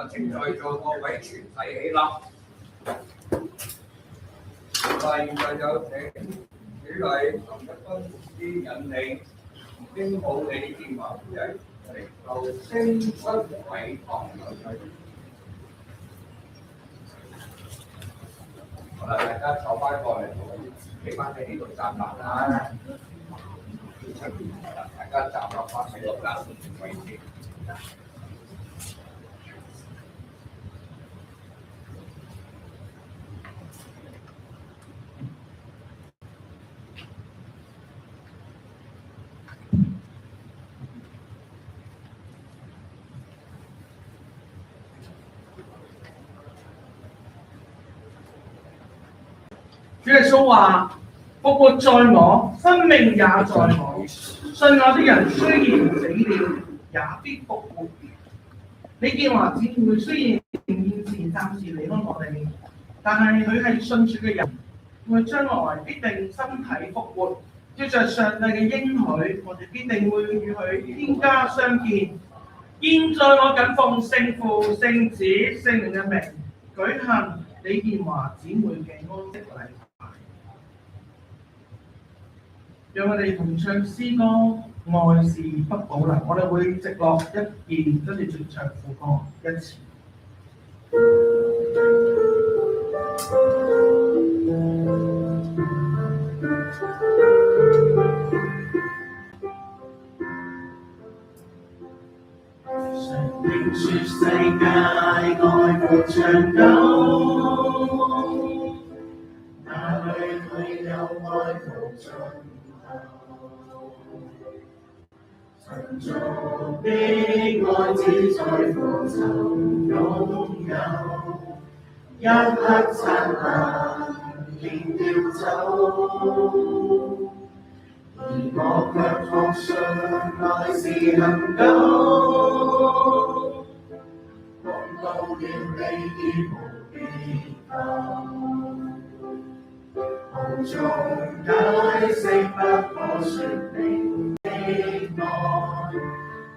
請在座各位全體起立。現在有請主禮林一斌牧師引領經普理電話夫人嚟到升君禮堂。好啦，大家坐翻過嚟，企翻喺呢度站立啦。大家站立翻喺度啦，位置。主耶穌話：復活在我，生命也在我。信我的人雖然死了，也必復活。李建華姊妹雖然現時暫時離開我哋，但係佢係信主嘅人，佢將來必定身體復活。照着上帝嘅應許，我哋必定會與佢天家相見。現在我謹奉聖父、聖子、聖靈嘅名，舉行李建華姊妹嘅安息禮。讓我哋同唱詩歌，愛是不保留。我哋會直落一遍，跟住再唱副歌一次。常聽說世界愛沒長久，哪裏佢有愛無盡。曾造的愛只在乎尋擁有，一刻燦爛便掉走，而我卻確信愛是恒久，看到了你已無別求，無從解釋不可説明的愛，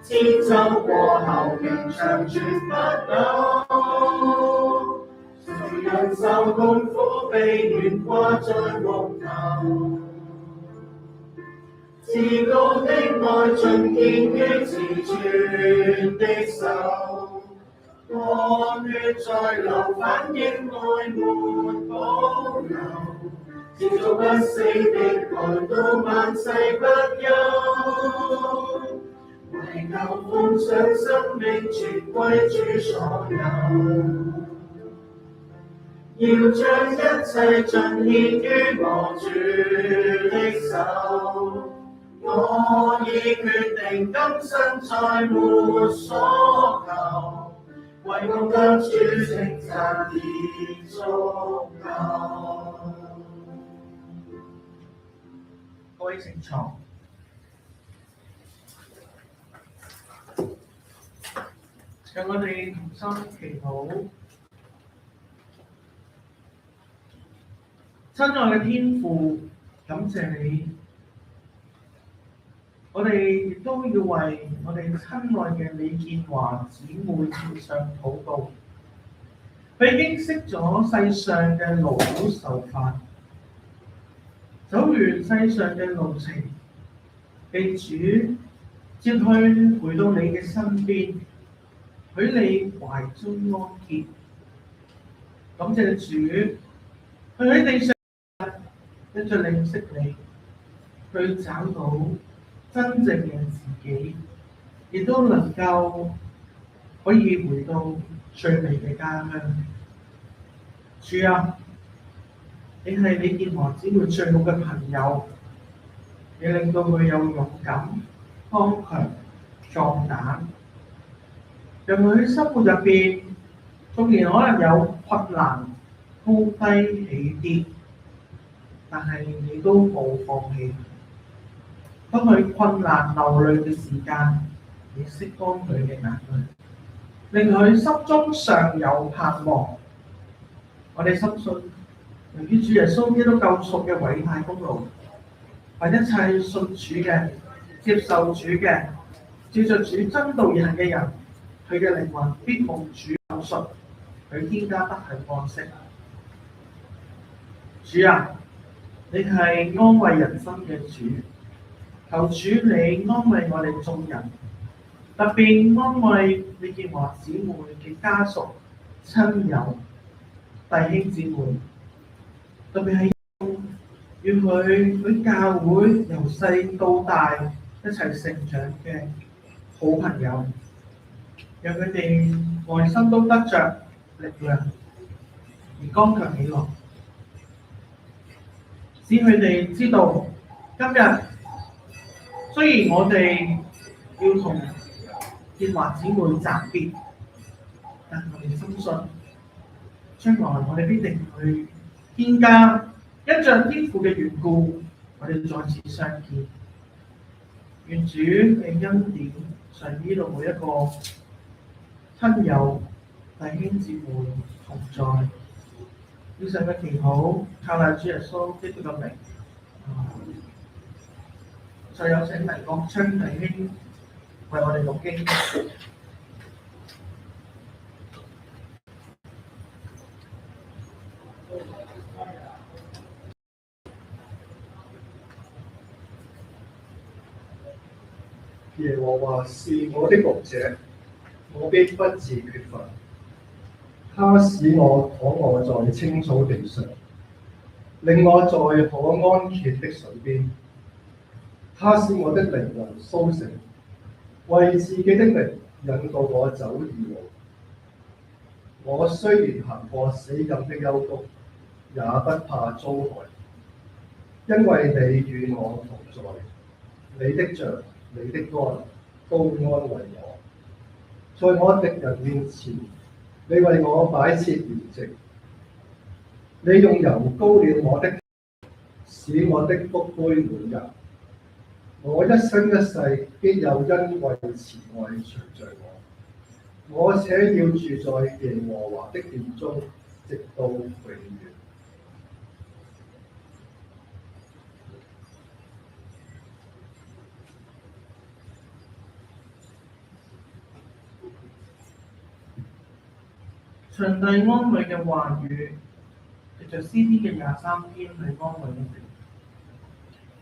千秋過後仍長存不朽。誰人受痛苦被懸掛在木頭，至高的愛盡見於自存的手，乾血在流，反映愛沒保留。持續不死的愛到萬世不休，為求奉上生命全歸主所有，要將一切盡獻於我主的手。我已決定今生再沒所求，為我得主稱讚已足夠。各位請坐。讓我哋同心祈禱。親愛嘅天父，感謝你，我哋亦都要為我哋親愛嘅李建華姊妹獻上禱告。佢已經識咗世上嘅勞苦愁煩，走完世上嘅路程，被主接去回到你嘅身邊，許你懷中安歇。感謝主，佢喺地上一再認識你，去找到真正嘅自己，亦都能夠可以回到最美嘅家鄉。主啊，你係李健華姊妹最好嘅朋友，你令到佢有勇敢、剛強、壯膽，讓佢喺生活入邊，縱然可能有困難、高低起跌，但係你都冇放棄。當佢困難流淚嘅時間，你釋乾佢嘅眼淚，令佢心中尚有盼望。我哋深信，由於主耶穌基督救贖嘅偉大功勞，為一切信主嘅、接受主嘅、照着主真道而行嘅人，佢嘅靈魂必蒙主救贖，佢天家得享安息。主啊，你係安慰人生嘅主，求主你安慰我哋眾人，特別安慰李健華姊妹嘅家屬、親友、弟兄姊妹，特別係要佢喺教會由細到大一齊成長嘅好朋友，讓佢哋內心都得着力量，而剛強起來，使佢哋知道今日雖然我哋要同健華姊妹暫別，但我哋深信將來我哋必定去天家。因着天父嘅緣故，我哋再次相見。願主嘅恩典常與到每一個親友、弟兄姊妹同在。以上嘅祈禱，靠賴主耶穌基督嘅名。再有請黎國昌弟兄為我哋讀經。耶和華是我的牧者，我必不致缺乏。他使我躺臥在青草地上，令我在可安歇的水邊。他使我的靈魂甦醒，為自己的名引導我走義路。我雖然行過死蔭的幽谷，也不怕遭害，因為你與我同在，你的杖、你的竿都安慰我。在我敵人面前，你為我擺設筵席，你用油膏了我的頭，使我的福杯滿溢。我一生一世必有恩惠慈愛隨着我，我且要住在耶和華的殿中，直到永遠。上帝安慰嘅話語，藉着詩篇嘅23篇去安慰我哋。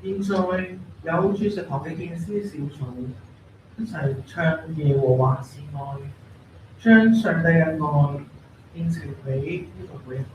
現在有主食堂嘅建師小組一齊唱耶和華是愛，將上帝嘅愛獻呈俾呢個每一個。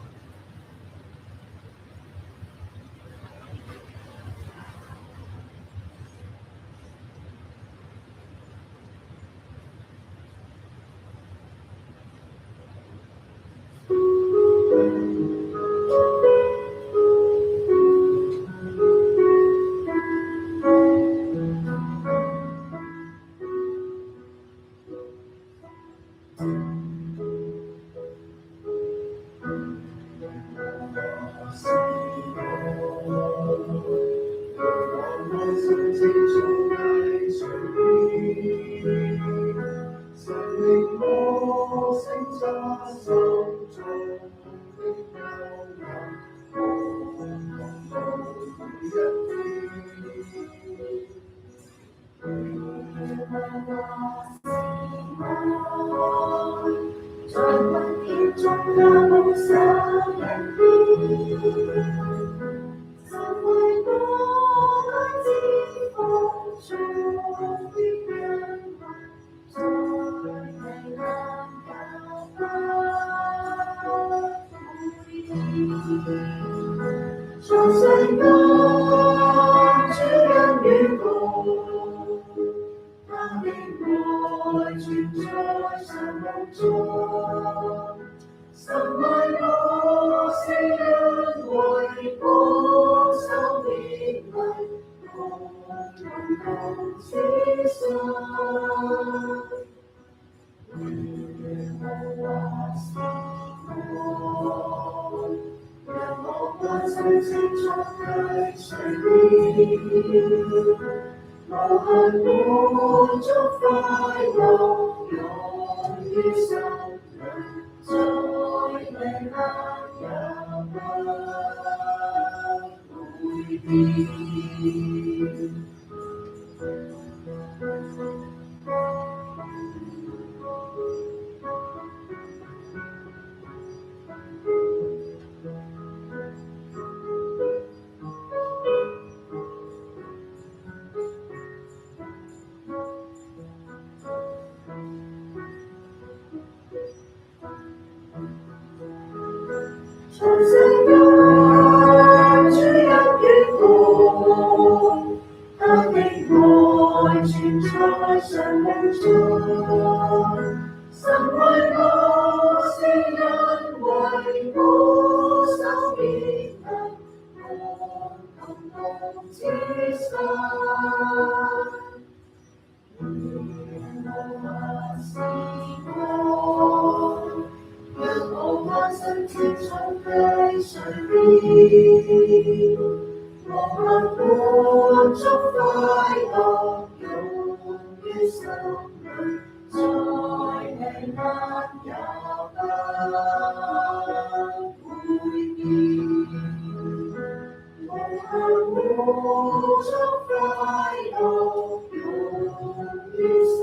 世間主恩與共，他的愛存在神夢中。神愛我是因為保守別離，共此生。耶和華是我，讓我關心清楚對誰了，無限滿足快樂湧於心裏，再危難也不會變。在世間主恩與共，他的愛存在神夢中。神愛我是因為保守別離，共此生。耶和華是我，讓我關心清楚對誰了，無限滿足快樂湧於心裏，再危難也不會變。無限滿足快樂湧於心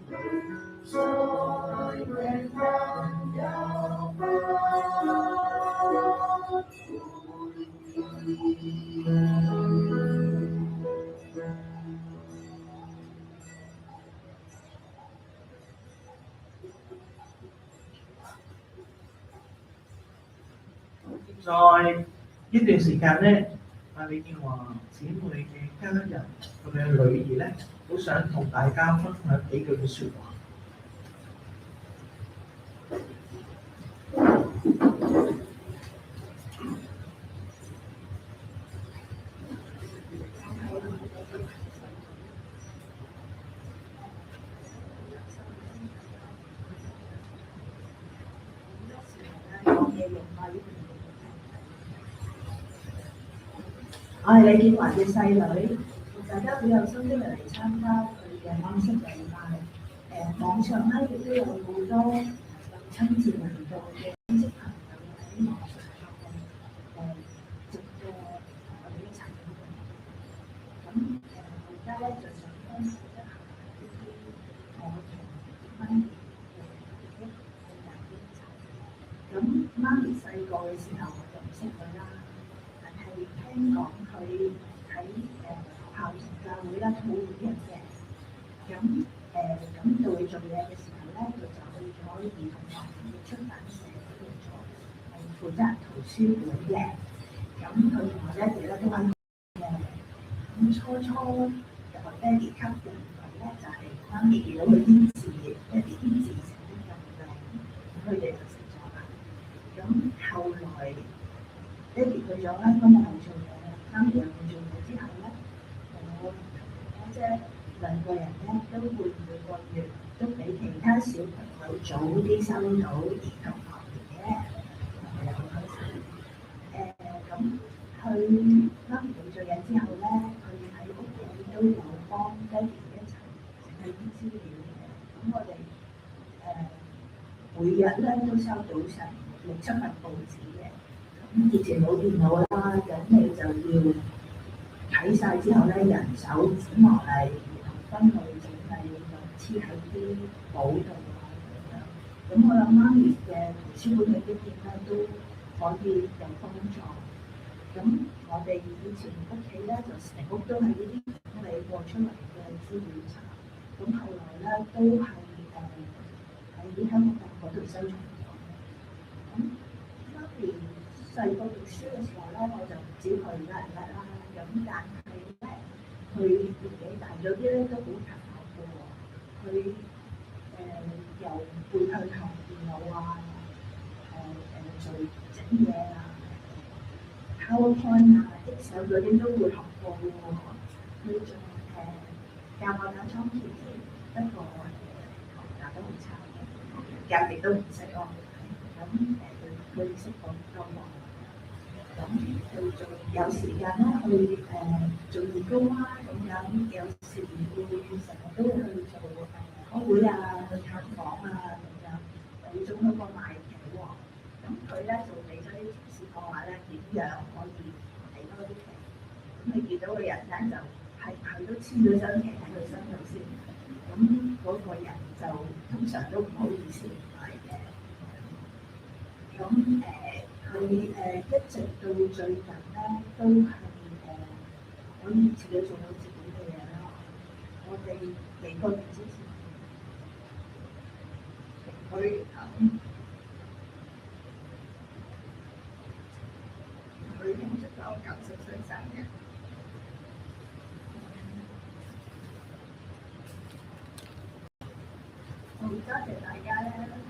裏，再危難也不會變。在呢段時間咧，李健華姊妹嘅家人同佢嘅女兒咧，好想同大家分享幾句嘅説話。我係李健華嘅細女，大家好有心機嚟參加佢嘅安息禮拜。網上咧亦都有好多親自嚟到嘅親戚朋友喺網上直播同我哋一齊討論。咁而家咧就想分享一下呢啲我同媽咪嘅回憶同大家一齊。咁媽咪細個嘅時候我就唔識佢啦。係聽講佢喺學校同教會啦討會人嘅，咁到佢做嘢嘅時候咧，佢就去咗兒童學院嘅出版社嗰度做，負責圖書館嘅。咁佢同我爹哋咧都喺嘅。咁初就我爹哋吸引佢咧，就係媽咪見到佢英字，爹哋英字寫得咁靚，咁佢哋就識咗啦。咁後來爹哋去咗咧，咁我冇做嘢，媽咪又冇做嘢之後咧，我同家姐兩個人咧都會每個月都比其他小朋友早啲收到兒童學員嘅，係好開心。咁佢媽咪冇做嘢之後咧，佢喺屋企都有幫爹哋一齊整理啲資料嘅。咁我哋每日咧都收到成6-7份報紙嘅。以前冇電腦啦，咁你就要睇晒之後咧，人手剪落嚟，然後分類整理，就黐喺啲簿度啊咁樣。咁我諗媽咪嘅圖書館嘅經驗咧，都可以有幫助。咁我哋以前屋企咧就成屋都係呢啲整理過出嚟嘅資料冊。咁後來咧都係喺香港大學度收藏咗。咁媽咪細個讀書嘅時候咧，我就唔知佢叻唔叻啦。咁但係咧，佢年紀大咗啲咧都好勤學嘅喎。佢由背向學電腦啊，做整嘢啊，PowerPoint 啊，Excel 嗰啲都會學過嘅喎。佢仲教我打倉頡添，不過教得好差嘅，教極都唔識咯。咁佢識講多喎。咁佢做有時間咧去做義工啦，咁樣有時會成日都會去做開會啊，去探訪啊咁樣，會總嗰個賣旗喎。咁佢咧就俾咗啲提示我話咧點樣可以睇多啲旗。咁你見到嘅人咧就係都黐咗張旗喺佢身度先，咁嗰個人就通常都唔好意思唔買嘅。咁佢一直到最近咧都係可以自己做到自己嘅嘢啦。我哋幾個月之前，佢慶祝咗90歲生日。好多謝大家咧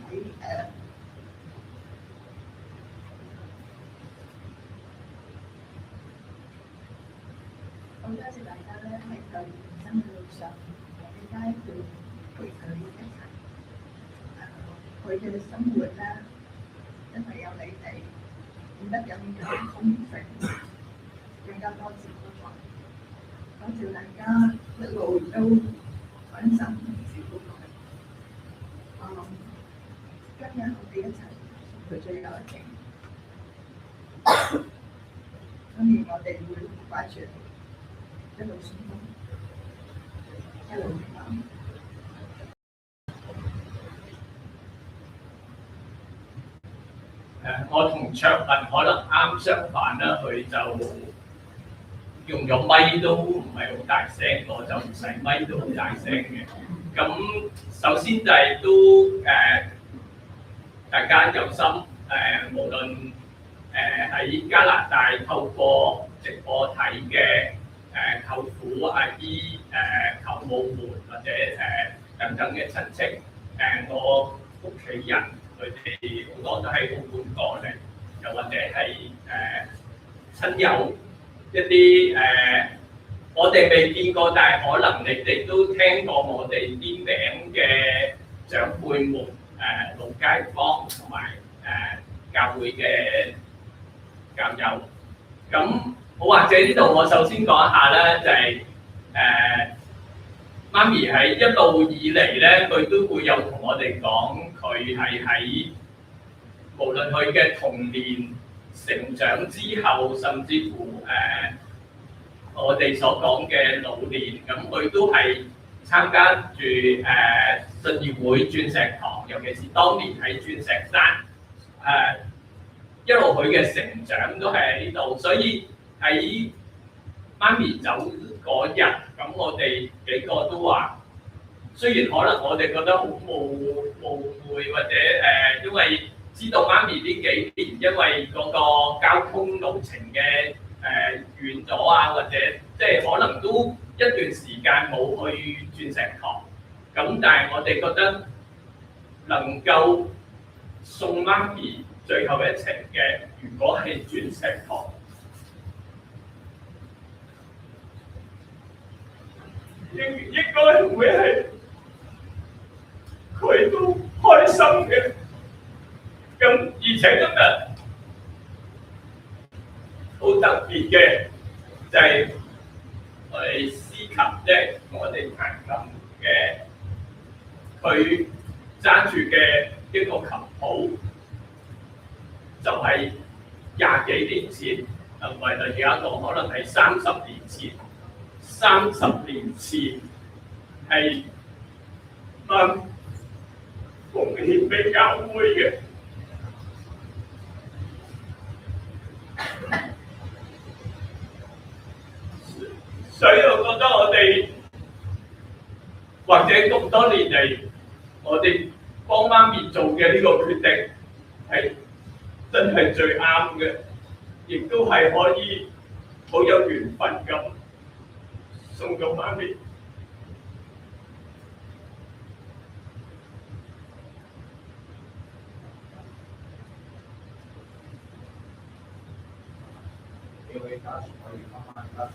喺好多謝大家咧喺佢人生嘅路上，嘅階段陪佢一齊。佢嘅生活咧，真係有你哋變得更加豐盛，更加多姿多彩。多謝大家一路都關心同照顧佢。今日我哋一齊佢最後一程，所以我哋會掛住一路順風，一路平安。我同卓文可能啱相反啦，佢就用咗咪都唔係好大聲，我就唔使咪都好大聲嘅。咁首先就係都大家有心無論喺加拿大透過直播睇嘅舅父阿姨舅母們或者等等嘅親戚我屋企人。佢哋好多都喺澳門過嚟，又或者係親友一啲我哋未見過，但係可能你哋都聽過我哋啲名嘅長輩們、老街坊同埋教會嘅教友。咁我或者呢度我首先講一下咧，就係媽咪喺一路以嚟咧，佢都會有同我哋講，佢係喺無論佢嘅童年成長之後，甚至乎我哋所講嘅老年，咁佢都係參加住信義會鑽石堂，尤其是當年喺鑽石山一路佢嘅成長都係喺呢度，所以喺媽咪走嗰日，咁我哋幾個都話，雖然可能我哋覺得好誤會或者因為知道媽咪呢幾年因為嗰個交通路程嘅遠咗啊，或者即係可能都一段時間冇去鑽石堂，咁但係我哋覺得能夠送媽咪最後一程嘅，如果係鑽石堂，應該會係佢都開心嘅。咁而且今日好特別嘅就係我哋司琴，即係我哋彈琴嘅，佢揸住嘅一個琴譜，就係20幾年前，唔係而家講可能係30年前。30年前係奉獻俾教會嘅，所以我覺得我哋或者咁多年嚟，我哋幫媽咪做嘅呢個決定係真係最啱嘅。亦都係可以好有緣分咁送咗媽咪。呢位家屬可以慢慢啦。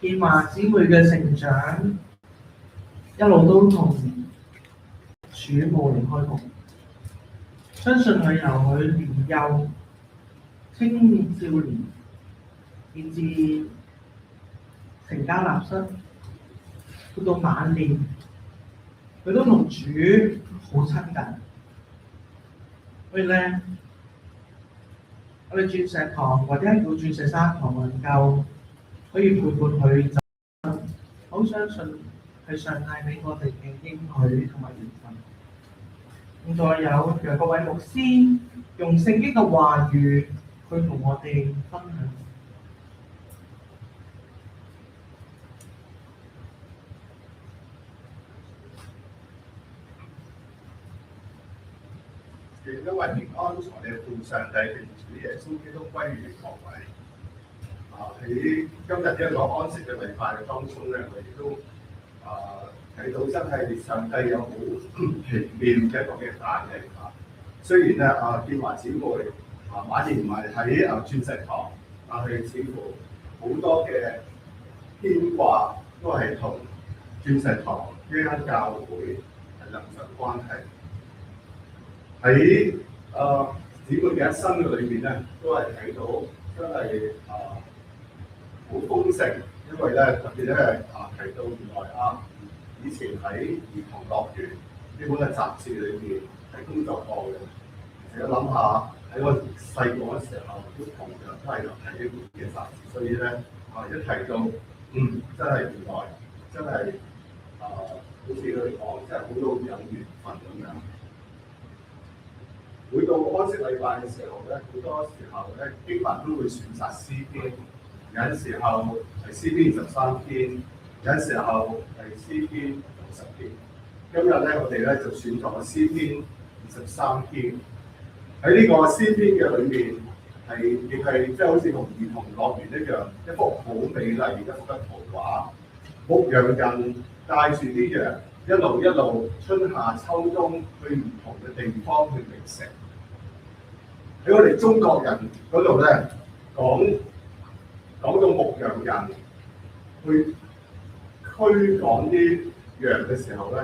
建華姊妹嘅成長一路都同主冇離開過，相信佢由佢年幼、青少年，以至成家立室，到到晚年，佢都同主好親近。所以咧，我哋鑽石堂或者係叫鑽石山堂能夠可以陪伴佢走，好相信係上帝俾我哋嘅應許同埋緣分。再有楊國偉牧師用聖經嘅話語去同我哋分享。因為平安從你父上帝並主耶穌基督歸於各位。喺今日呢一個安息嘅禮拜嘅當中咧，我哋都睇到真係上帝有好奇妙嘅一個嘅帶領啊！雖然咧建華姊妹晚年埋喺鑽石堂，但係似乎好多嘅牽掛都係同鑽石堂呢間教會係連上關係。喺姊妹嘅一生嘅裏邊咧，都係睇到真係好豐盛，因為咧特別咧提到原來以前喺兒童樂園呢本嘅雜誌裏邊係工作過嘅。其實諗下喺我細個嘅時候，都同樣都係有睇呢本嘅雜誌，所以咧一提到真係原來真係好似佢哋講，真係好有緣分咁樣。每到安息禮拜嘅時候咧，好多時候咧經文都會選擇詩篇，有陣時候係詩篇23篇，有陣時候係詩篇60篇。今日咧，我哋咧就選咗詩篇23篇。喺呢個詩篇嘅裏面，亦係即係好似同兒童樂園一樣，一幅好美麗嘅一幅圖畫。牧羊人帶住啲羊，一路春夏秋冬去唔同嘅地方去覓食。喺我哋中國人嗰度咧，講到牧羊人去驅趕啲羊嘅時候咧，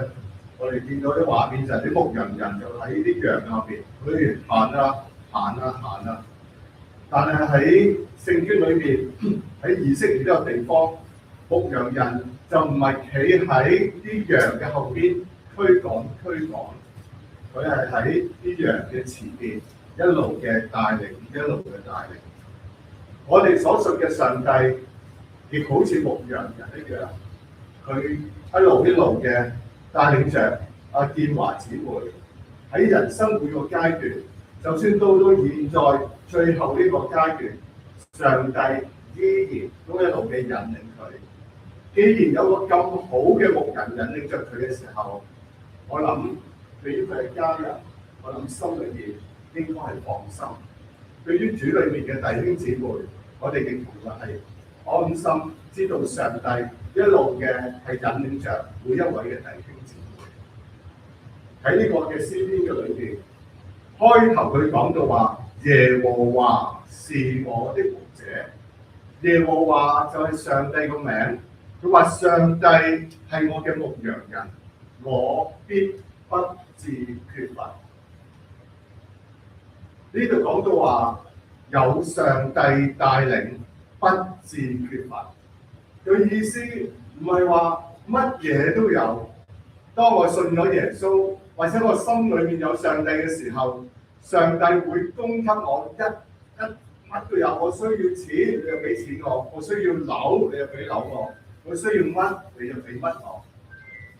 我哋見到啲畫面就係啲牧羊人就喺啲羊後邊，佢行啊。但係喺聖經裏邊，喺以色列呢個地方，牧羊人就唔係企喺啲羊嘅後邊驅趕，佢係喺啲羊嘅前邊一路嘅帶領。我哋所信嘅上帝亦好似牧羊人一樣，佢一路嘅帶領着建華姊妹喺人生每個階段，就算到現在最後呢個階段，上帝依然都一路嘅引領佢。既然有個咁好嘅牧人引領着佢嘅時候，我諗對於佢嘅家人，我諗心裏面應該係放心。對於主裏面嘅弟兄姊妹，我哋亦同樣係安心，知道上帝一路嘅係引領着每一位嘅弟兄姊妹。喺呢個嘅詩篇嘅裏邊，開頭佢講到話：耶和華是我的牧者。耶和華就係上帝個名。佢話上帝係我嘅牧羊人，我必不致缺乏。呢度講到話有上帝帶領，不致缺乏。佢意思唔係話乜嘢都有。當我信咗耶穌，或者我心裏面有上帝嘅時候，上帝會供給我一乜都有。我需要錢，你又俾錢我；我需要樓，你又俾樓我；我需要乜，你又俾乜我。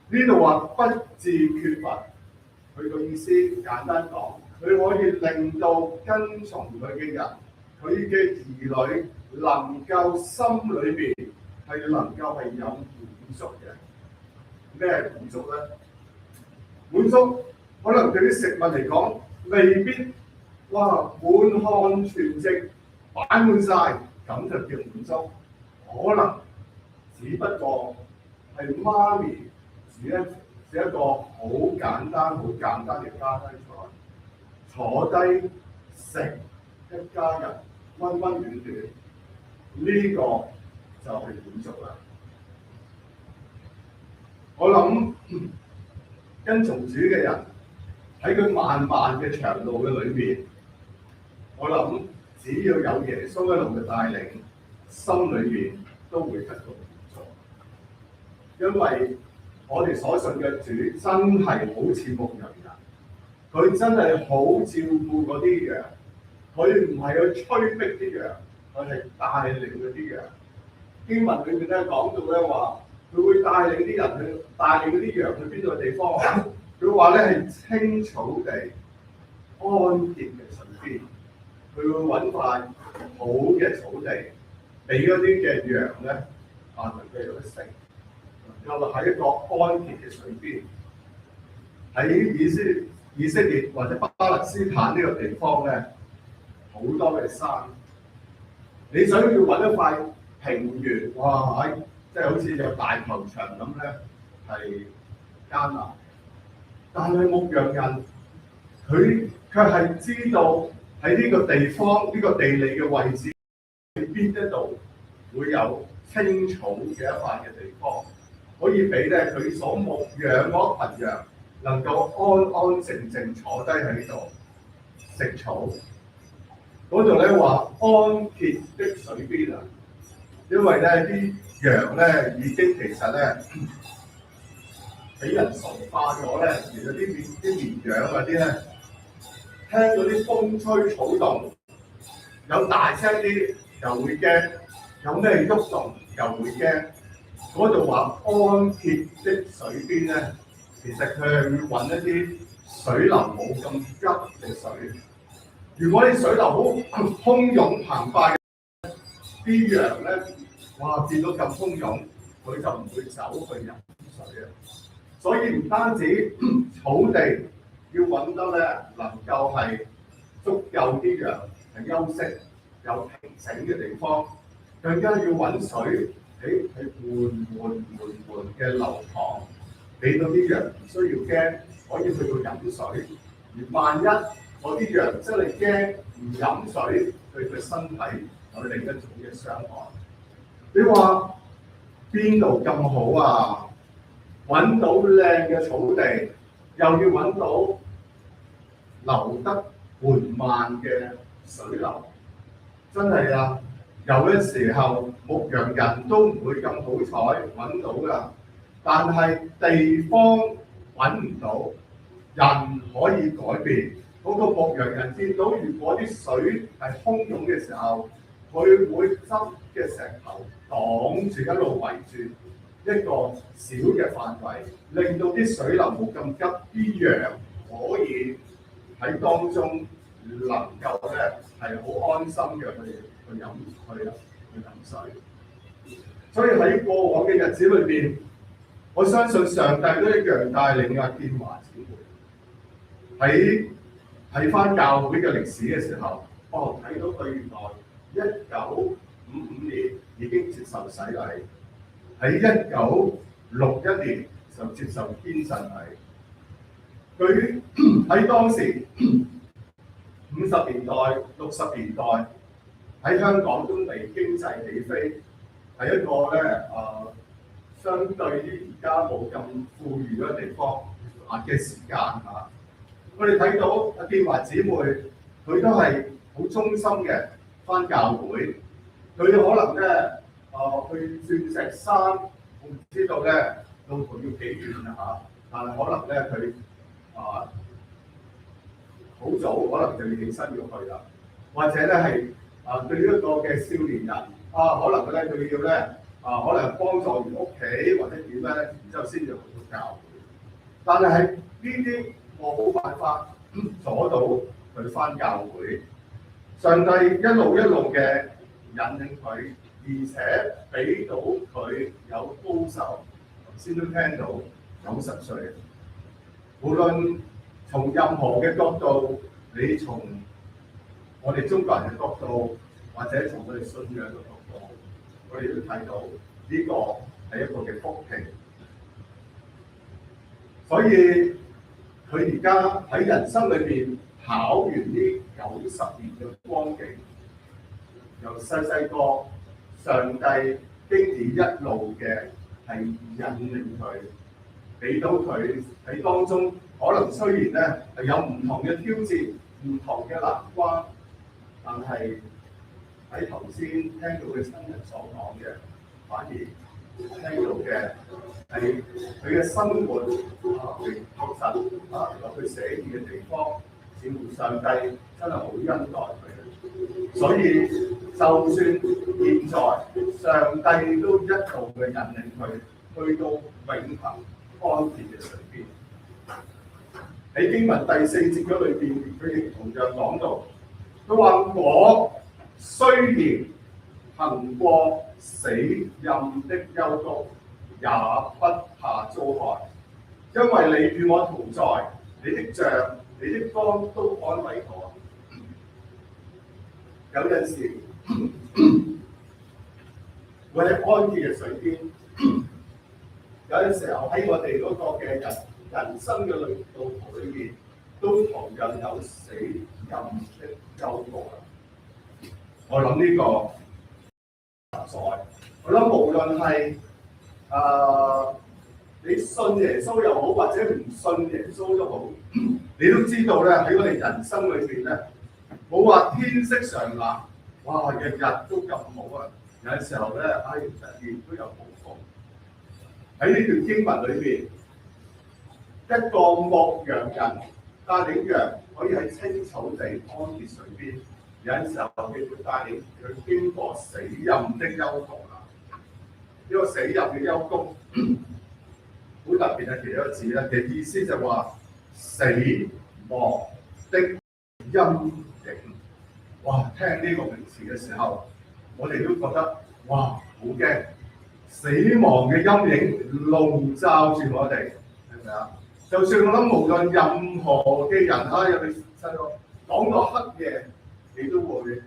呢度話不致缺乏，佢個意思簡單講，佢可以令到跟從佢嘅人，佢嘅兒女能夠心裏邊係能夠係有滿足嘅。咩係滿足咧？滿足可能對啲食物嚟講，未必哇滿漢全席擺滿晒，咁就叫滿足。可能只不過係媽咪煮一個好簡單嘅家鄉菜，坐低食一家人溫溫暖暖，呢、個就係滿足啦。我諗跟從主嘅人喺佢漫漫嘅長路嘅裏面，我諗只要有耶穌一路嘅帶領，心裏面都會得到滿足。因為我哋所信嘅主真係好似牧羊人，佢真係好照顧嗰啲羊，佢唔係去催逼啲羊，佢係帶領嗰啲羊。經文裏面咧講到咧話，佢會帶領啲人去帶領嗰啲羊去邊度嘅地方啊？佢話咧係青草地、安歇嘅水邊，佢會揾塊好嘅草地，俾嗰啲嘅羊咧能夠有得食。又喺一個安歇嘅水邊，喺以色列或者巴勒斯坦呢個地方咧，好多嘅山。你想要揾一塊平原，哇！即係好似有大球場咁咧，係艱難。但係牧羊人佢卻係知道喺呢個地方呢、個地理嘅位置喺邊一度會有青草嘅一塊嘅地方。可以俾咧佢所牧養嗰群羊能夠安安靜靜坐低喺度食草。嗰度咧話安歇的水邊啊，因為咧啲羊咧已經其實咧俾人馴化咗咧，其實啲綿羊嗰啲咧聽到啲風吹草動，有大聲啲又會驚，有咩喐動又會驚。嗰度話安歇的水邊咧，其實佢係會揾一啲水流冇咁急嘅水。如果啲水流好洶湧澎湃，啲羊咧，哇見到咁洶湧，佢就唔會走去飲水啊。所以唔單止草地要揾得咧，能夠係足夠啲羊係休息有平整嘅地方，更加要揾水。係緩嘅流淌，俾到啲羊唔需要驚，可以去到飲水。而萬一嗰啲羊真係驚唔飲水，對佢身體有另一種嘅傷害。你話邊度咁好啊？揾到靚嘅草地，又要揾到流得緩慢嘅水流，真係啊！有嘅時候牧羊人都唔會咁好彩揾到㗎，但係地方揾唔到，人可以改變。嗰個牧羊人見到如果啲水係洶湧嘅時候，佢會執嘅石頭擋住一路圍住一個小嘅範圍，令到啲水流冇咁急，啲羊可以喺當中能夠咧係好安心嘅去飲水。所以喺過往嘅日子裏邊，我相信上帝都一樣帶領阿建華姊妹喺睇翻教會嘅歷史嘅時候，睇到佢原來1955年已經接受洗禮，喺1961年就接受堅振禮。佢喺當時50年代、60年代喺香港都未經濟起飛，係一個咧相對於而家冇咁富裕嘅地方嘅時間嚇。我哋睇到阿建華姊妹，佢都係好忠心嘅返教會。佢可能咧去鑽石山，我唔知道咧路途要幾遠啊嚇，但係可能咧佢好早可能就要起身要去啦，或者咧係對於一個嘅少年人可能咧佢要咧可能幫助完屋企或者點咧，然之後先至去到教會。但係喺呢啲我冇辦法阻到佢返教會。上帝一路嘅引領佢，而且俾到佢有高手，先都聽到90歲。無論從任何嘅角度，你從我哋中國人嘅角度，或者從我哋信仰嘅角度，我哋都睇到呢個係一個嘅福氣。所以佢而家喺人生裏邊跑完呢90年嘅光景，由細個上帝經已一路嘅係引領佢，俾到佢喺當中，可能雖然咧係有唔同嘅挑戰、唔同嘅難關，但係喺頭先聽到嘅親人所講嘅，反而聽到嘅係佢嘅生活確實有佢寫意嘅地方，似乎上帝真係好恩待佢。所以就算現在上帝都一路嘅引領佢去到永恆安歇嘅水邊。喺經文第4節嗰裏邊，佢亦同樣講到，佢話我雖然行過死蔭的幽谷，也不怕遭害，因為你與我同在，你的杖、你的竿都安慰我。有陣時，我喺安歇嘅水邊，有陣時候喺我哋嗰個嘅人生嘅路途裏面，都同樣有死蔭的幽谷。我諗呢個所謂，我諗無論係你信耶穌又好，或者唔信耶穌都好，你都知道咧，喺我哋人生裏邊咧，冇話天色常藍，哇，日日都咁好啊！有陣時候咧，日日都有暴風。喺呢段經文裏邊，一個牧羊人帶領羊可以喺青草地安歇水邊，有陣時候佢會帶領佢經過死蔭的幽谷啊！呢個死蔭嘅幽谷好特別嘅其中一個字咧，嘅意思就話死亡的陰影。哇！聽呢個名詞嘅時候，我哋都覺得哇，好驚！死亡嘅陰影籠罩住我哋，係咪啊？就算我諗，無論任何嘅人啊，尤其細個講到黑夜，你都會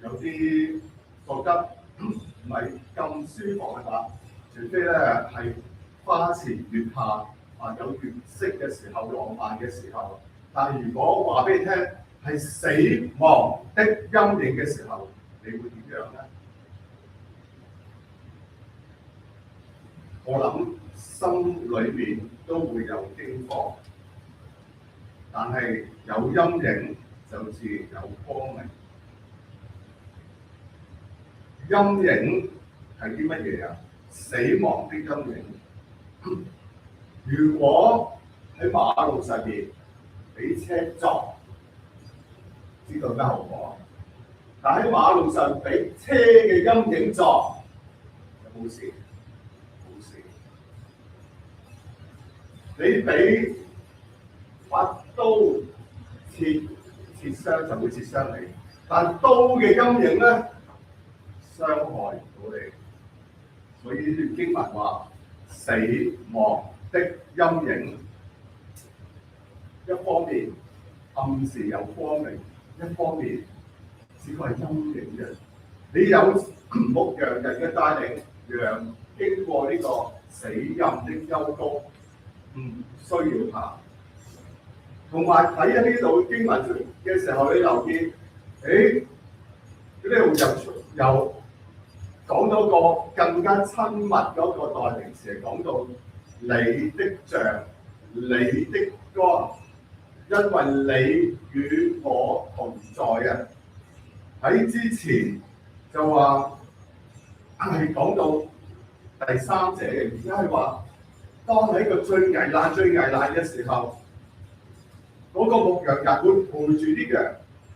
有啲覺得唔係咁舒服係嘛？除非咧係花前月下有月色嘅時候、浪漫嘅時候，但係如果話俾你聽係死亡的陰影嘅時候，你會點樣咧？我諗心裏面都會有驚慌，但係有陰影就自然有光明。陰影係啲乜嘢啊？死亡的陰影。如果喺馬路上邊俾車撞，知道咩後果？但喺馬路上俾車嘅陰影撞，有冇事？冇事。你俾把刀切傷就會切傷你，但刀嘅陰影咧傷害唔到你。所以呢段經文話死亡的陰影，一方面暗示有光明，一方面只係陰影嘅。你有牧羊人嘅帶領，羊經過呢個死蔭的幽谷，唔需要怕。同埋睇喺呢度經文嘅時候，你留意，呢度又講到個更加親密嗰個代名詞，係講到你的杖、你的竿，因為你與我同在啊！喺之前就話係講到第三者嘅，而家係話當喺個最危難嘅時候，嗰個牧羊人會陪住啲羊。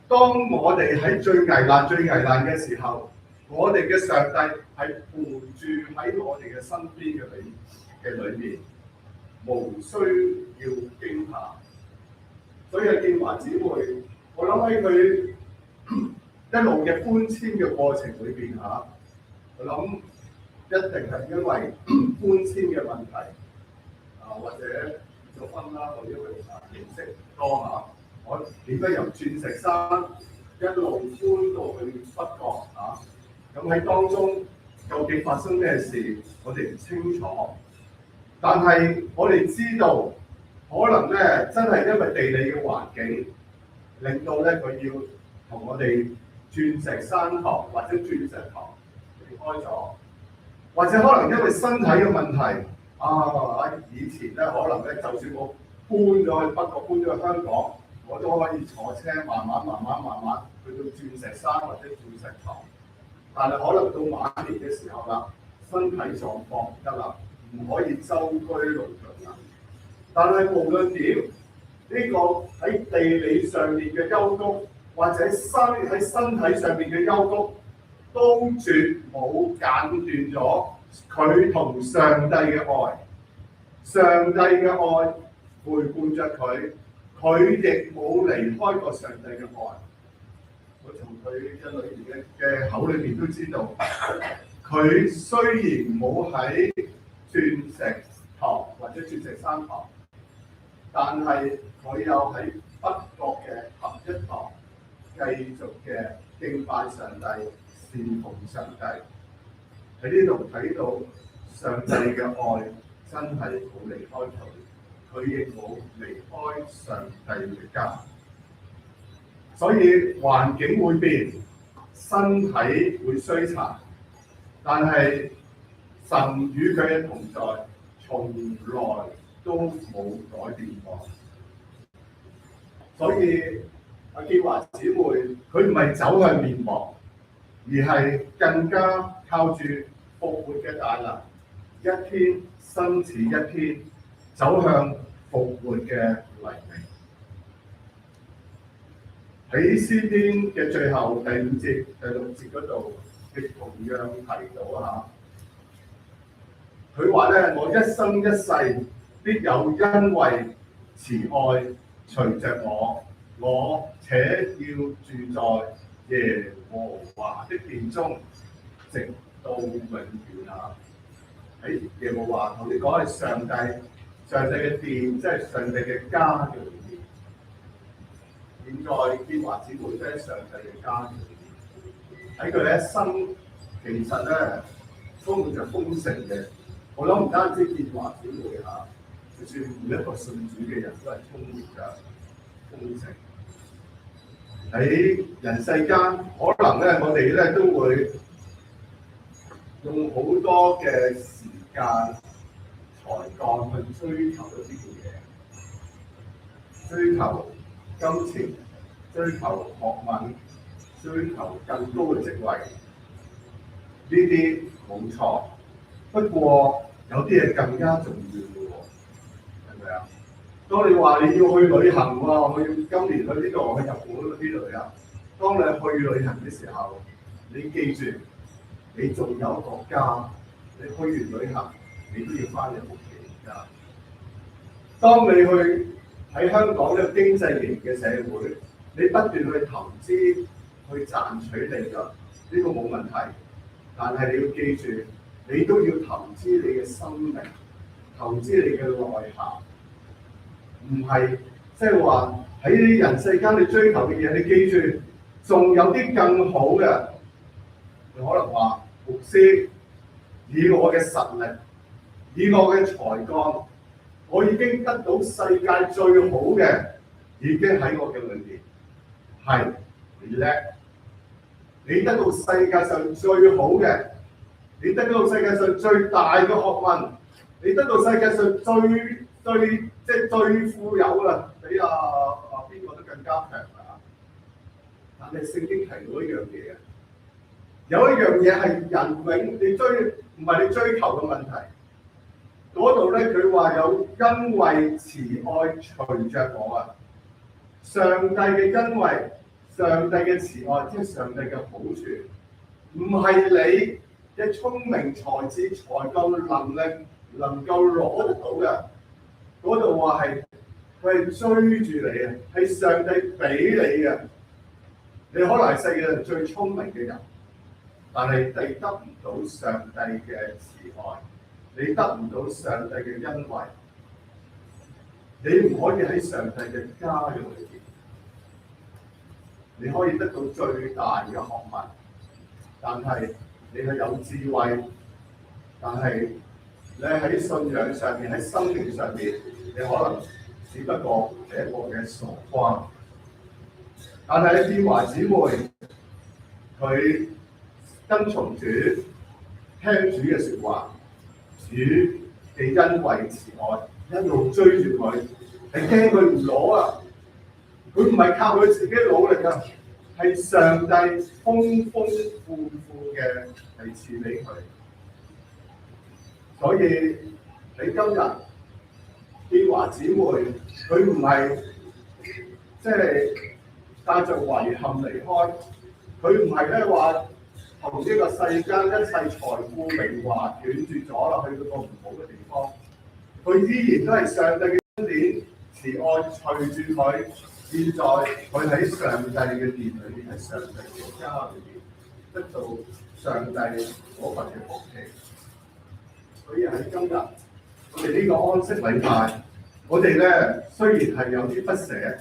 當我哋喺最危難嘅時候，我哋嘅上帝係陪住喺我哋嘅身邊嘅裏面，無需要驚嚇。所以建華姊妹，我諗喺佢一路嘅搬遷嘅過程裏邊嚇，我諗一定係因為搬遷嘅問題或者結咗婚啦，或者佢認識多嚇，我點解由鑽石山一路搬到去北角咁喺當中究竟發生咩事，我哋唔清楚。但係我哋知道，可能咧真係因為地理嘅環境，令到咧佢要同我哋鑽石山堂或者鑽石堂離開咗，或者可能因為身體嘅問題以前咧可能咧就算我搬咗去北角，搬咗去香港，我都可以坐車慢慢去到鑽石山或者鑽石堂。但係可能到晚年嘅時候啦，身體狀況唔得啦，唔可以舟車勞頓啦。但係無論點，呢個喺地理上面嘅幽谷，或者喺身體上面嘅幽谷，都絕冇間斷咗佢同上帝嘅愛。上帝嘅愛陪伴着佢，佢亦冇離開過上帝嘅愛。我從佢嘅裏面嘅口裏面都知道，佢雖然冇喺鑽石堂或者鑽石山堂，但係佢有喺北角嘅合一堂繼續嘅敬拜上帝、侍奉上帝。喺呢度睇到上帝嘅愛真係冇離開佢，佢亦冇離開上帝嘅家。所以環境會變，身體會衰殘，但係神與佢嘅同在，從來都冇改變過。所以阿建華姊妹，佢唔係走向滅亡，而係更加靠住復活嘅大能，一天新似一天，走向復活嘅黎明。喺詩篇嘅最後第5節、第6節嗰度，亦同樣提到佢話咧：我一生一世必有恩惠慈愛隨着我，我且要住在耶和華的殿中，直到永遠喺耶和華同你講係上帝嘅殿，即係上帝嘅家嘅裏面。現在建華姊妹都喺上帝嘅家裏面，喺佢嘅一生其實咧充滿着豐盛嘅。我諗唔單止建華姊妹就算每一個信主嘅人都係充滿着豐盛。喺人世間，可能咧我哋咧都會用好多嘅時間、才幹去追求一啲嘅嘢，追求金錢，追求學問，追求更高嘅職位，呢啲冇錯。不過有啲嘢更加重要嘅喎，係咪啊？當你話你要去旅行喎，我要今年去呢度，去日本呢度呀。當你去旅行嘅時候，你記住，你仲有國家，你去完旅行，你都要翻入屋企㗎。當你去喺香港呢個經濟型嘅社會，你不斷去投資去賺取利潤，呢個冇問題。但係你要記住，你都要投資你嘅生命，投資你嘅內涵，唔係即係話喺人世間你追求嘅嘢，你記住，仲有啲更好嘅。你可能話牧師，以我嘅實力，以我嘅才幹，我已經得到世界最好嘅，已經喺我嘅裏面。係你叻，你得到世界上最好嘅，你得到世界上最大嘅學問，你得到世界上最富有啦，比邊個都更加強啊！但係聖經提到一樣嘢，有一樣嘢係人永你追唔係你追求嘅問題。嗰度咧，佢話有恩惠慈愛隨着我上帝嘅恩惠，上帝嘅慈愛，即係上帝嘅好處，唔係你嘅聰明才智、才幹、能力能夠攞得到嘅。嗰度話係佢係追住你啊，係上帝俾你嘅。你可能係世界上最聰明嘅人，但係你得唔到上帝嘅慈愛，你得唔到上帝嘅恩惠，你唔可以喺上帝嘅家嘅裏邊，你可以得到最大嘅學問，但係你係有智慧，但係你喺信仰上面、喺生命上面，你可能只不過係一個嘅傻瓜。但係建華姊妹佢跟從主、聽主嘅説話，主嘅恩惠慈愛一路追住佢，係驚佢唔攞啊！佢唔係靠佢自己努力啊，係上帝豐豐富富嘅係賜俾佢。所以你今日建華姊妹，佢唔係即係帶着遺憾離開，佢唔係咧話同呢個世間一切財富榮華斷絕咗啦，去到個唔好嘅地方，佢依然都係上帝嘅恩典慈愛隨住佢。現在佢喺上帝嘅殿裏邊，喺上帝嘅家裏邊，得到上帝嗰份嘅福氣。所以喺今日，我哋呢個安息禮拜，我哋咧雖然係有啲不捨，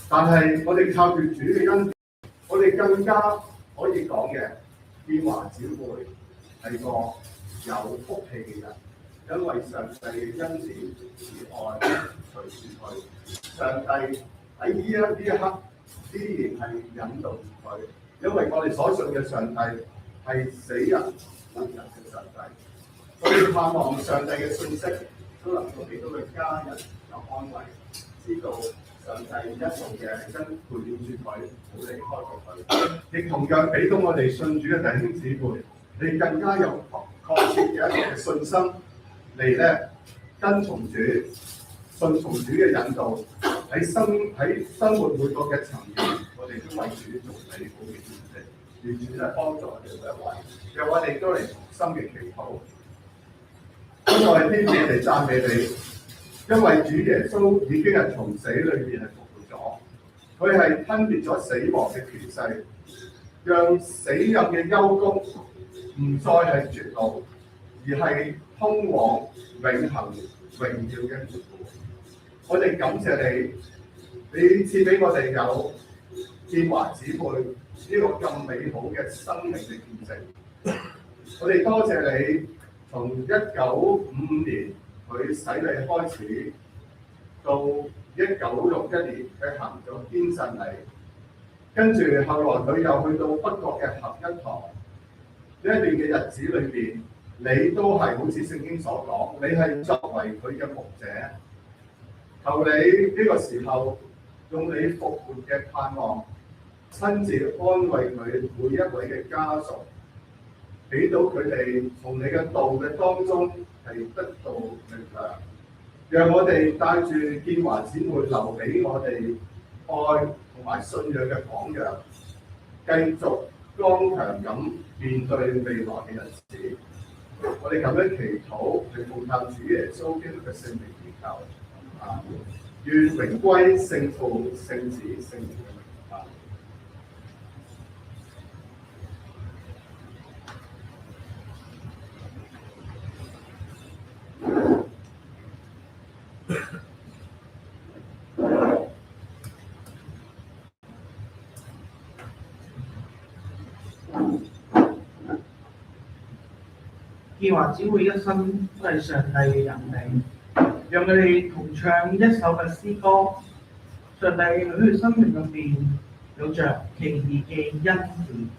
但係我哋靠住主嘅恩典，我哋更加可以講嘅，建華姊妹係個有福氣嘅人，因為上帝嘅恩典慈愛隨住佢，上帝喺呢一刻依然係引導住佢，因為我哋所信嘅上帝係死人活人嘅上帝。我哋盼望上帝嘅信息都能夠俾到佢家人有安慰，知道上帝一路嘅係跟陪伴住佢，冇離開過佢。亦同樣俾到我哋信主嘅弟兄姊妹，你更加有確切嘅一個嘅信心嚟咧跟從主，順從主嘅引導，喺生活每個嘅層面，我哋都為主做美好嘅見證，願主係幫助我哋每一位，讓我哋都嚟同心嘅祈禱。咁我哋天父嚟讚美你，因為主耶穌已經係從死裏邊係復活咗，佢係吞滅咗死亡嘅權勢，讓死蔭嘅幽谷唔再係絕路，而係通往永恆榮耀嘅門戶。我哋感謝你，你賜俾我哋有建華姊妹呢個咁美好嘅生命嘅見證。我哋多謝你。從1955年佢洗禮開始，到1961年佢行咗堅振禮，跟住後來佢又去到北角嘅合一堂。呢一段嘅日子裏邊，你都係好似聖經所講，你係作為佢嘅牧者。求你呢個時候用你復活嘅盼望，親自安慰佢每一位嘅家屬。俾到佢哋從你嘅道嘅當中係得到力量，讓我哋帶住建華姊妹留俾我哋愛同埋信仰嘅榜樣，繼續剛強咁面對未來嘅日子。我哋咁樣祈禱，係奉靠主耶穌基督嘅聖名祈求。啊，願榮歸聖父、聖子、聖靈嘅名。建華姊妹一生都係上帝嘅引領，讓佢哋同唱一首嘅詩歌。上帝喺佢生命入邊有着奇異嘅恩典，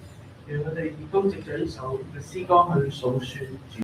讓佢哋亦都藉著呢首嘅詩歌去訴説主。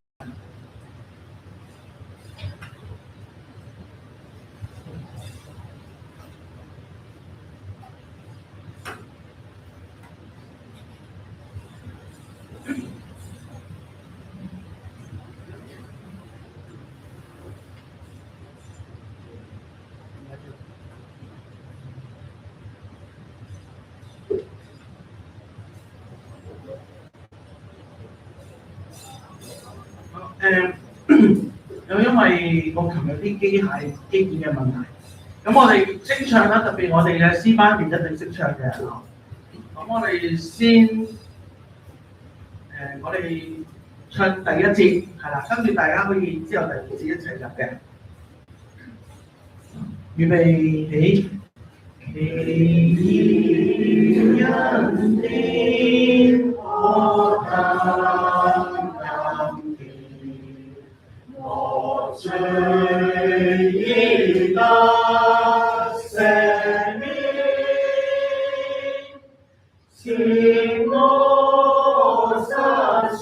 又因為我琴日啲機械機件嘅問題，咁我哋識唱啦，特別我哋嘅詩班員一定識唱嘅。咁我哋先我哋唱第一節係啦，跟住大家可以之後第二節一齊入嘅。預備起，奇異恩典可得恩典，我罪已得赦免，是我失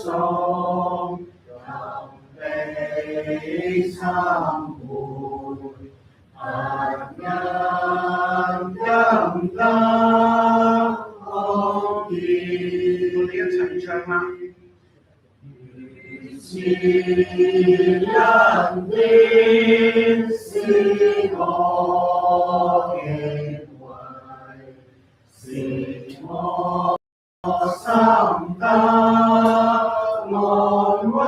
喪，任被懺悔。恩恩得可見，我哋一齊唱啦！如此恩典使我敬畏，使我心得安慰。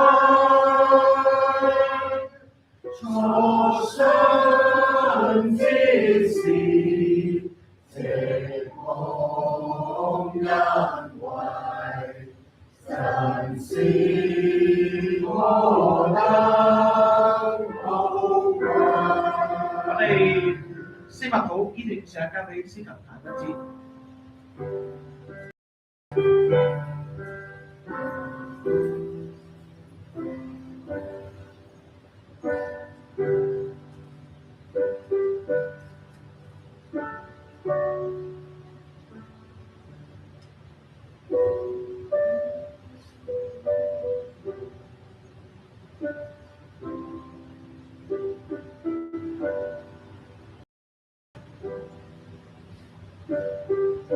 初信之時，藉蒙恩惠，神使我得寶貴。我哋司密土呢段上交俾司琴彈一節。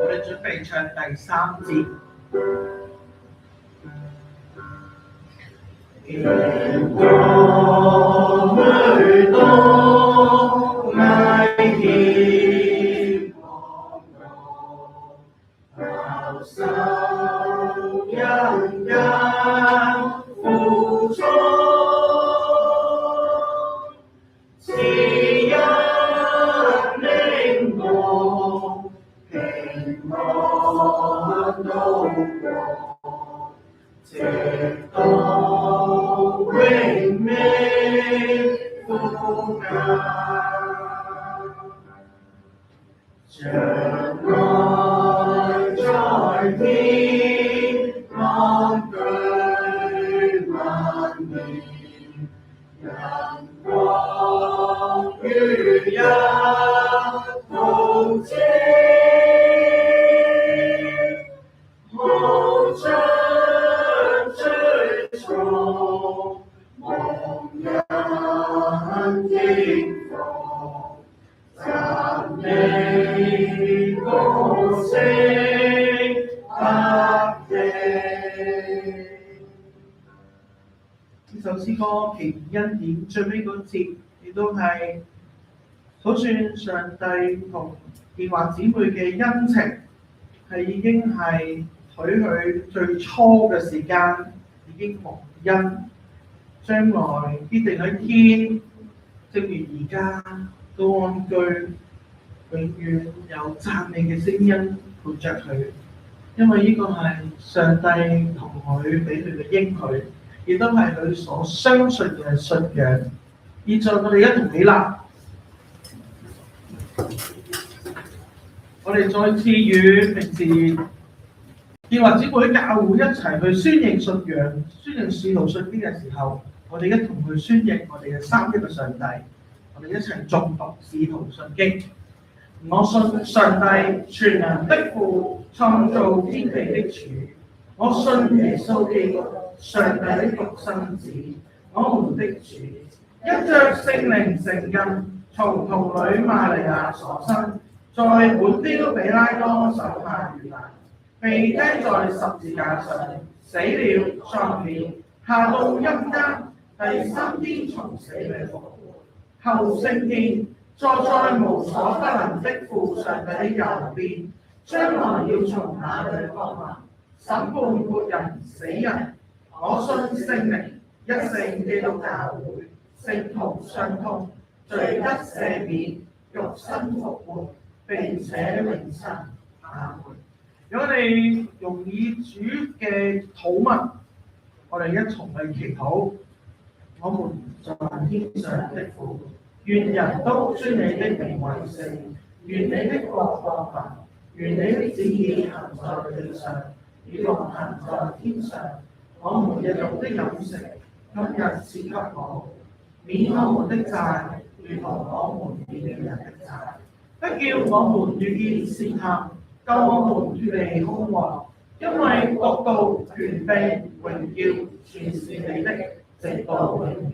我哋準備唱第三節。天國裏多危險降臨，飽受人間苦楚，賜恩領我平安度過，直到永命富強，將來在天安居萬年，人光於一途徑，無盡追從蒙恩應福，讚美歌聲不停。呢首詩歌《奇異恩典》最尾嗰節，亦都係數算上帝同電話姊妹嘅恩情，係已經係許佢最初嘅時間已經蒙恩，將來必定喺天，正如而家都安居，永遠有讚美嘅聲音陪着佢，因為呢個係上帝同佢俾佢嘅應許，亦都係佢所相信嘅信仰。現在我哋一同起立，我哋再次與平時電話姊妹喺教會一齊去宣認信仰、宣認使徒信經嘅時候，我哋一同去宣認我哋嘅三一嘅上帝，我哋一齊誦讀使徒信經。我信上帝全能的父，創造天地的主。我信耶穌基督，上帝的獨生子，我們的主，因着聖靈成印，從童女瑪利亞所生，在本丟彼拉多手下遇難，被釘在十字架上，死了，葬了，下到陰間，第三天從死裏復活，後升天，坐在無所不能的父上帝的右邊，將來要從那裏降臨，審判活人死人。我信聖靈，一聖基督教會，聖徒相通，罪得赦免，肉身復活，並且永生。阿門。如果我哋用以主嘅禱文我哋一同去祈禱。我們在天上的父，願人都尊你的名為聖，願你的國降臨，願你的旨意行在地上，如同行在天上。我們日用的飲食，今日賜給我們，免我們的債，如同我們免了人的債。不叫我們遇見試探，救我們脫離兇惡，因為國度、權柄、榮耀，全是你的，直到永遠。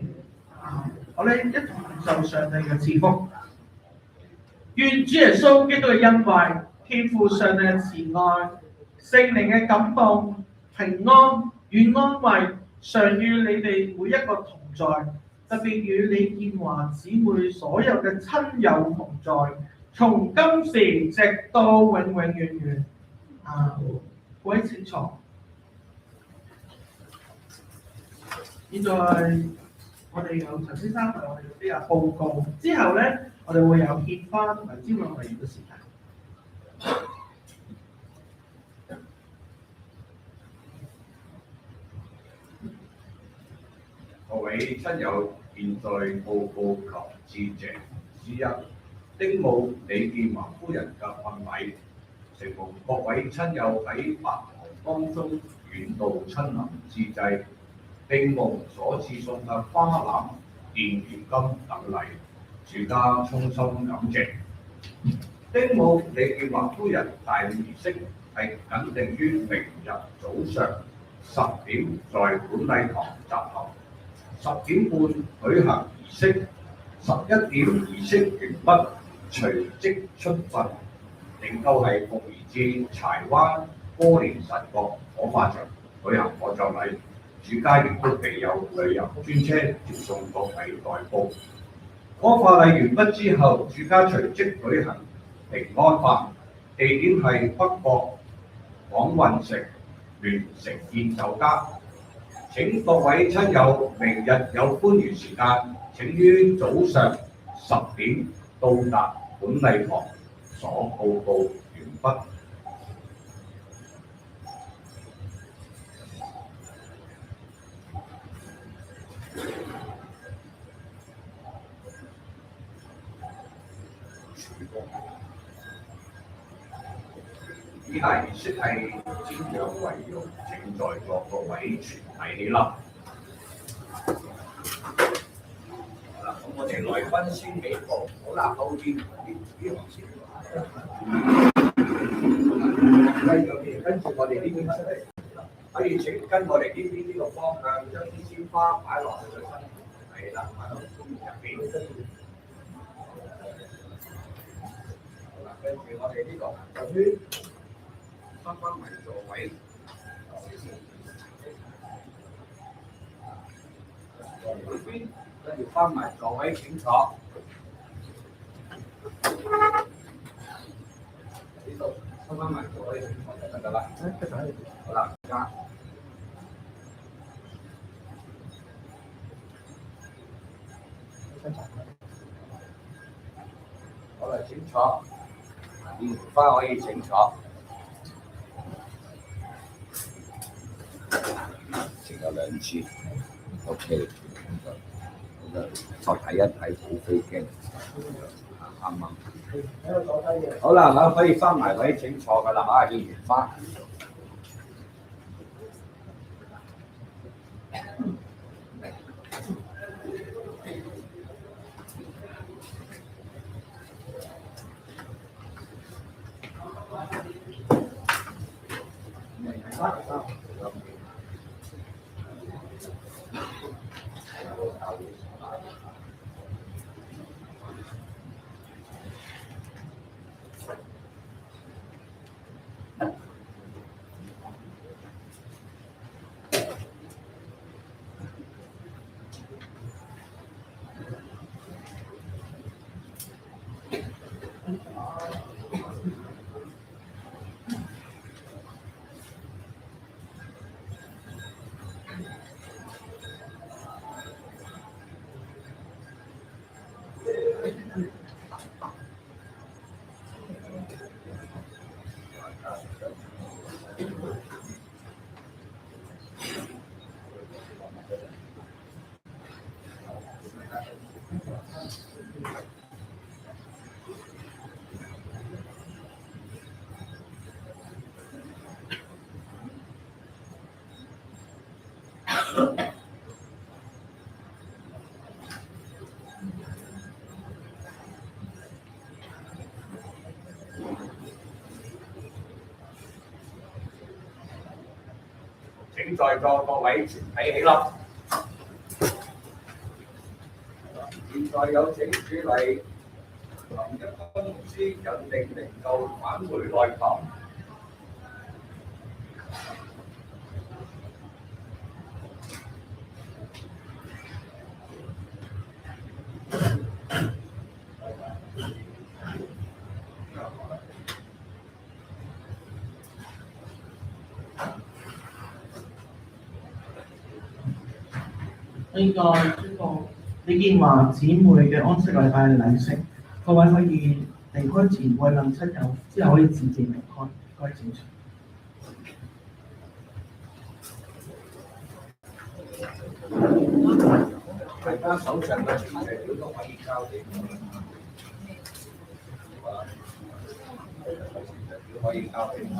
我哋一同受上帝嘅賜福。願主耶穌基督嘅恩惠、天父上帝嘅慈愛、聖靈嘅感動、平安與安慰，常與你哋每一個同在，特別與李建華姊妹所有嘅親友同在，從今時直到永永遠遠。各位請坐。現在我哋有陳先生同我哋啲報告，之後咧我哋會有獻花同埋瞻仰禮嘅時間。各位親友，現在報告及致謝之一，丁母李建華夫人嘅婚禮，承蒙各位親友喺百忙當中遠道親臨之際，並蒙所賜送嘅花籃、奠元金等禮，主家衷心感謝。丁母李建華夫人大禮儀式係緊定於明日早上10點在本禮堂集合，10點半舉行儀式，11點儀式完畢，隨即出殯。仍舊係奉移至柴灣歌連臣角火化場舉行火葬禮。主家亦都備有旅遊專車接送各位代步。火化禮完畢之後，主家隨即舉行平安法，地點係北角廣運城聯城宴酒家。請各位親友明日有歡愉時間，請於早上10點到達本禮堂所報告完畢。以下儀式係瞻仰遺容，請在座各位全體起立。好啦，咁我哋來賓先起步。好啦，後邊呢行先。跟住我哋呢邊出嚟，可以請跟我哋呢邊呢個方向，將啲鮮花擺落去個身體。係啦，擺落入邊。好啦，跟住我哋呢個行個圈。翻埋座位，呢邊跟住翻埋座位請坐。呢度翻埋座位請坐就得㗎啦。好啦，而家好啦，請坐。蓮花可以請坐。剩有2次 ，OK， 再睇一睇好飛機，啱啱。好啦，咁可以翻埋位請坐㗎啦嚇，獻完花。請在座各位全體起立。現在有請主禮林一斌牧師引領靈柩返回內堂。呢個宣布李建華姊妹嘅安息禮拜禮式，各位可以離開前慰問親友，之後可以自行離開，該正常。大家手上嘅傳遞表都可以交俾我，可以交俾我。